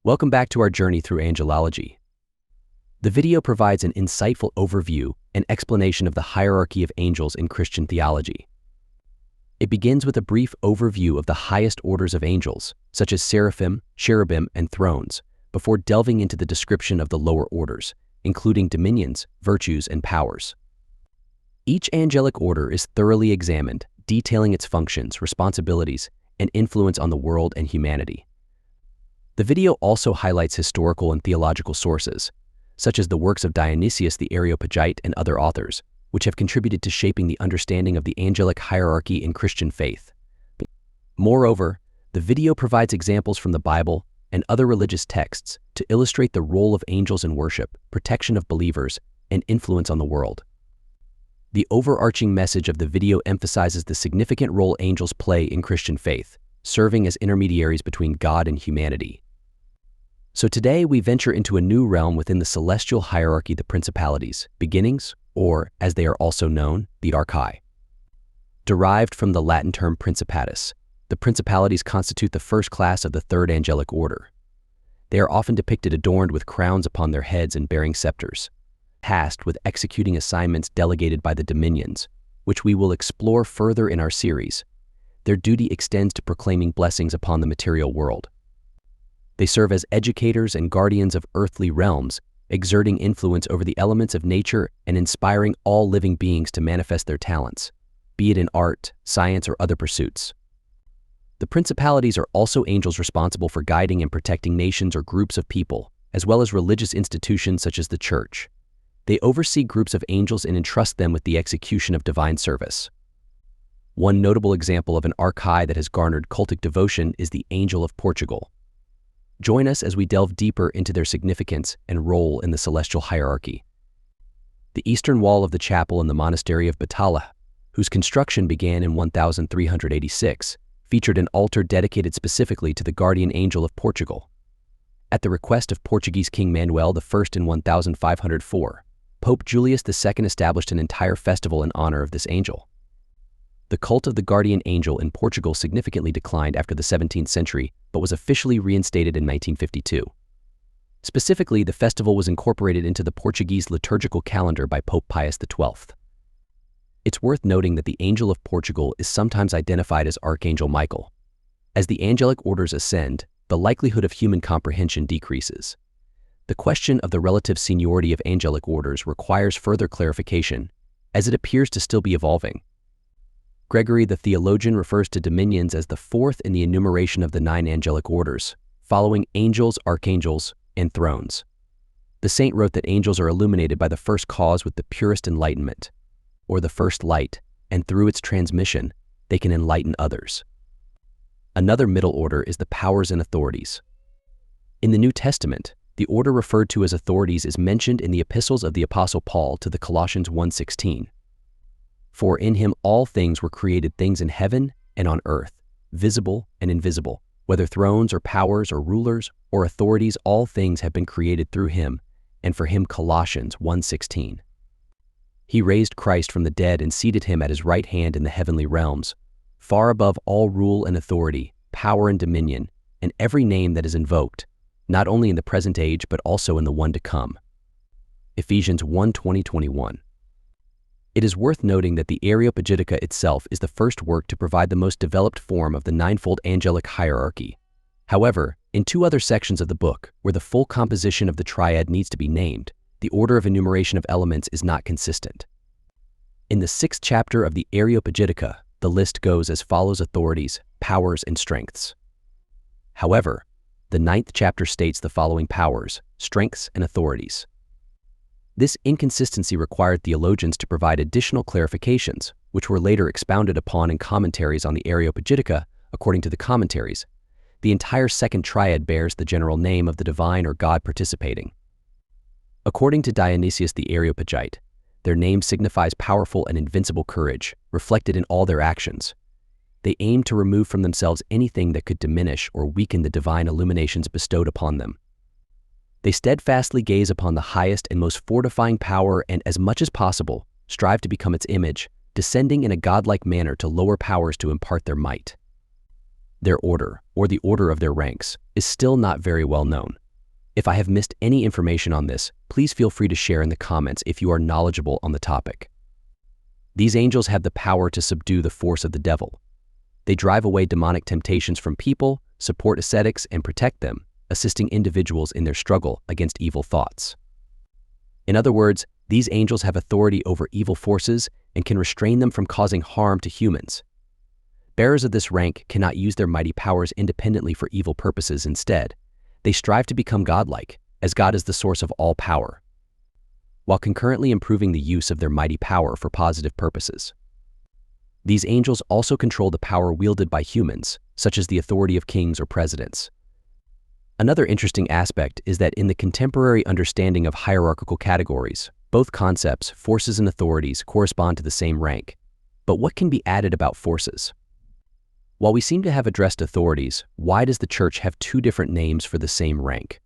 Welcome back to our journey through angelology. The video provides an insightful overview and explanation of the hierarchy of angels in Christian theology. It begins with a brief overview of the highest orders of angels, such as Seraphim, Cherubim, and thrones, before delving into the description of the lower orders, including dominions, virtues, and powers. Each angelic order is thoroughly examined, detailing its functions, responsibilities, and influence on the world and humanity. The video also highlights historical and theological sources, such as the works of Dionysius the Areopagite and other authors, which have contributed to shaping the understanding of the angelic hierarchy in Christian faith. Moreover, the video provides examples from the Bible and other religious texts to illustrate the role of angels in worship, protection of believers, and influence on the world. The overarching message of the video emphasizes the significant role angels play in Christian faith, serving as intermediaries between God and humanity. So today we venture into a new realm within the celestial hierarchy, the principalities, beginnings, or, as they are also known, the archai. Derived from the Latin term principatus, the principalities constitute the first class of the third angelic order. They are often depicted adorned with crowns upon their heads and bearing scepters, tasked with executing assignments delegated by the dominions, which we will explore further in our series. Their duty extends to proclaiming blessings upon the material world. They serve as educators and guardians of earthly realms, exerting influence over the elements of nature and inspiring all living beings to manifest their talents, be it in art, science, or other pursuits. The principalities are also angels responsible for guiding and protecting nations or groups of people, as well as religious institutions such as the church. They oversee groups of angels and entrust them with the execution of divine service. One notable example of an archai that has garnered cultic devotion is the Angel of Portugal. Join us as we delve deeper into their significance and role in the celestial hierarchy. The eastern wall of the chapel in the monastery of Batalha, whose construction began in 1386, featured an altar dedicated specifically to the guardian angel of Portugal. At the request of Portuguese King Manuel I in 1504, Pope Julius II established an entire festival in honor of this angel. The cult of the guardian angel in Portugal significantly declined after the 17th century, but was officially reinstated in 1952. Specifically, the festival was incorporated into the Portuguese liturgical calendar by Pope Pius XII. It's worth noting that the Angel of Portugal is sometimes identified as Archangel Michael. As the angelic orders ascend, the likelihood of human comprehension decreases. The question of the relative seniority of angelic orders requires further clarification, as it appears to still be evolving. Gregory the theologian refers to dominions as the fourth in the enumeration of the 9 angelic orders, following angels, archangels, and thrones. The saint wrote that angels are illuminated by the first cause with the purest enlightenment, or the first light, and through its transmission, they can enlighten others. Another middle order is the powers and authorities. In the New Testament, the order referred to as authorities is mentioned in the epistles of the Apostle Paul to the Colossians 1:16. For in him all things were created, things in heaven and on earth, visible and invisible, whether thrones or powers or rulers or authorities, all things have been created through him, and for him. Colossians 1:16. He raised Christ from the dead and seated him at his right hand in the heavenly realms, far above all rule and authority, power and dominion, and every name that is invoked, not only in the present age but also in the one to come. Ephesians 1:20-21. It is worth noting that the Areopagitica itself is the first work to provide the most developed form of the ninefold angelic hierarchy. However, in 2 other sections of the book, where the full composition of the triad needs to be named, the order of enumeration of elements is not consistent. In the 6th chapter of the Areopagitica, the list goes as follows: authorities, powers, and strengths. However, the 9th chapter states the following: powers, strengths, and authorities. This inconsistency required theologians to provide additional clarifications, which were later expounded upon in commentaries on the Areopagitica. According to the commentaries, the entire second triad bears the general name of the divine or God participating. According to Dionysius the Areopagite, their name signifies powerful and invincible courage, reflected in all their actions. They aim to remove from themselves anything that could diminish or weaken the divine illuminations bestowed upon them. They steadfastly gaze upon the highest and most fortifying power and, as much as possible, strive to become its image, descending in a godlike manner to lower powers to impart their might. Their order, or the order of their ranks, is still not very well known. If I have missed any information on this, please feel free to share in the comments if you are knowledgeable on the topic. These angels have the power to subdue the force of the devil. They drive away demonic temptations from people, support ascetics, and protect them, assisting individuals in their struggle against evil thoughts. In other words, these angels have authority over evil forces and can restrain them from causing harm to humans. Bearers of this rank cannot use their mighty powers independently for evil purposes. Instead, they strive to become godlike, as God is the source of all power, while concurrently improving the use of their mighty power for positive purposes. These angels also control the power wielded by humans, such as the authority of kings or presidents. Another interesting aspect is that in the contemporary understanding of hierarchical categories, both concepts, forces and authorities, correspond to the same rank. But what can be added about forces? While we seem to have addressed authorities, why does the church have two different names for the same rank?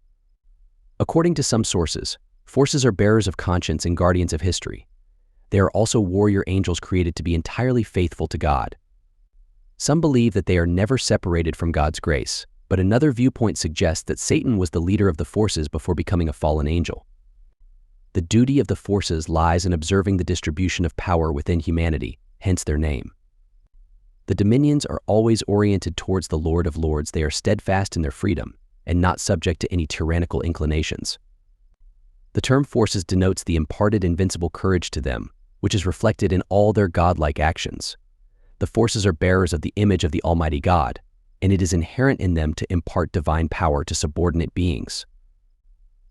According to some sources, forces are bearers of conscience and guardians of history. They are also warrior angels created to be entirely faithful to God. Some believe that they are never separated from God's grace, but another viewpoint suggests that Satan was the leader of the forces before becoming a fallen angel. The duty of the forces lies in observing the distribution of power within humanity, hence their name. The dominions are always oriented towards the Lord of Lords. They are steadfast in their freedom and not subject to any tyrannical inclinations. The term forces denotes the imparted invincible courage to them, which is reflected in all their godlike actions. The forces are bearers of the image of the Almighty God, and it is inherent in them to impart divine power to subordinate beings.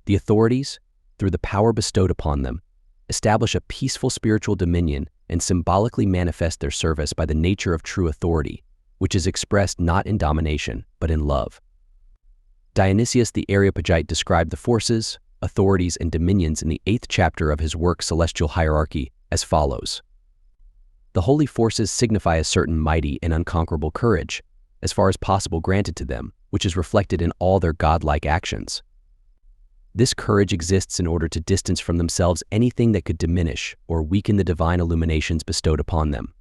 The authorities, through the power bestowed upon them, establish a peaceful spiritual dominion and symbolically manifest their service by the nature of true authority, which is expressed not in domination, but in love. Dionysius the Areopagite described the forces, authorities, and dominions in the 8th chapter of his work Celestial Hierarchy as follows. The holy forces signify a certain mighty and unconquerable courage, as far as possible granted to them, which is reflected in all their godlike actions. This courage exists in order to distance from themselves anything that could diminish or weaken the divine illuminations bestowed upon them.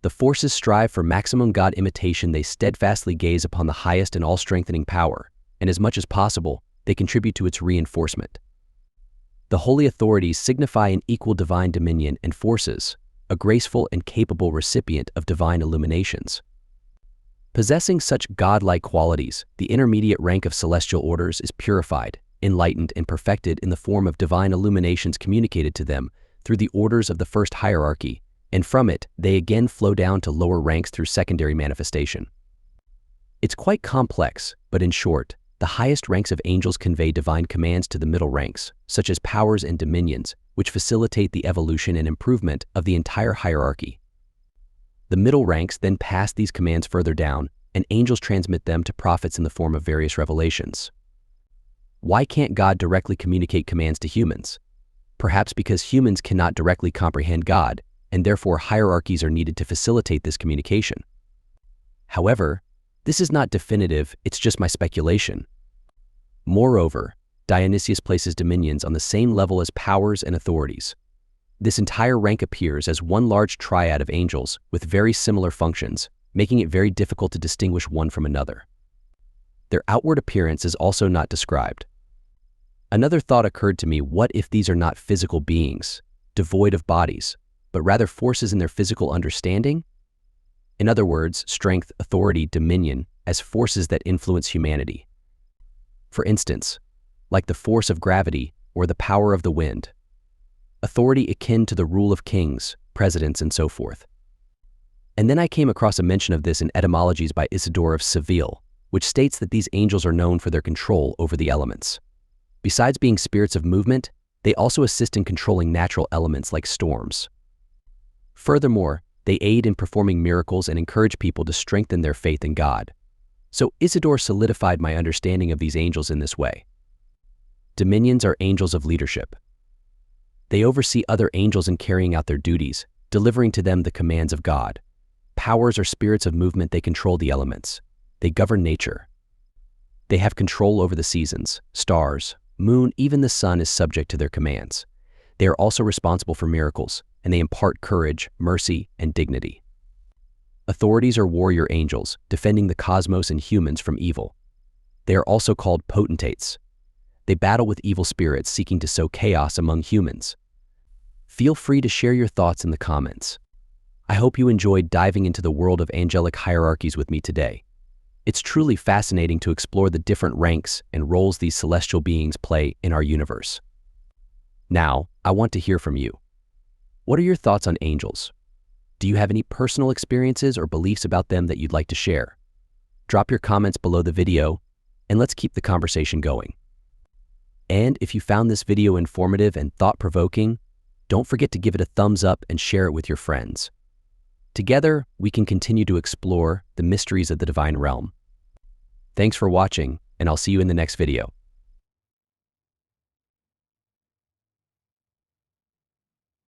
The forces strive for maximum God imitation. They steadfastly gaze upon the highest and all-strengthening power, and as much as possible, they contribute to its reinforcement. The holy authorities signify an equal divine dominion and forces, a graceful and capable recipient of divine illuminations. Possessing such godlike qualities, the intermediate rank of celestial orders is purified, enlightened, and perfected in the form of divine illuminations communicated to them through the orders of the first hierarchy, and from it they again flow down to lower ranks through secondary manifestation. It's quite complex, but in short, the highest ranks of angels convey divine commands to the middle ranks, such as powers and dominions, which facilitate the evolution and improvement of the entire hierarchy. The middle ranks then pass these commands further down, and angels transmit them to prophets in the form of various revelations. Why can't God directly communicate commands to humans? Perhaps because humans cannot directly comprehend God, and therefore hierarchies are needed to facilitate this communication. However, this is not definitive, it's just my speculation. Moreover, Dionysius places dominions on the same level as powers and authorities. This entire rank appears as one large triad of angels with very similar functions, making it very difficult to distinguish one from another. Their outward appearance is also not described. Another thought occurred to me: what if these are not physical beings, devoid of bodies, but rather forces in their physical understanding? In other words, strength, authority, dominion, as forces that influence humanity. For instance, like the force of gravity or the power of the wind. Authority akin to the rule of kings, presidents, and so forth. And then I came across a mention of this in Etymologies by Isidore of Seville, which states that these angels are known for their control over the elements. Besides being spirits of movement, they also assist in controlling natural elements like storms. Furthermore, they aid in performing miracles and encourage people to strengthen their faith in God. So Isidore solidified my understanding of these angels in this way. Dominions are angels of leadership. They oversee other angels in carrying out their duties, delivering to them the commands of God. Powers are spirits of movement. They control the elements. They govern nature. They have control over the seasons, stars, moon, even the sun is subject to their commands. They are also responsible for miracles, and they impart courage, mercy, and dignity. Authorities are warrior angels, defending the cosmos and humans from evil. They are also called potentates. They battle with evil spirits seeking to sow chaos among humans. Feel free to share your thoughts in the comments. I hope you enjoyed diving into the world of angelic hierarchies with me today. It's truly fascinating to explore the different ranks and roles these celestial beings play in our universe. Now, I want to hear from you. What are your thoughts on angels? Do you have any personal experiences or beliefs about them that you'd like to share? Drop your comments below the video, and let's keep the conversation going. And if you found this video informative and thought-provoking, don't forget to give it a thumbs up and share it with your friends. Together, we can continue to explore the mysteries of the divine realm. Thanks for watching, and I'll see you in the next video.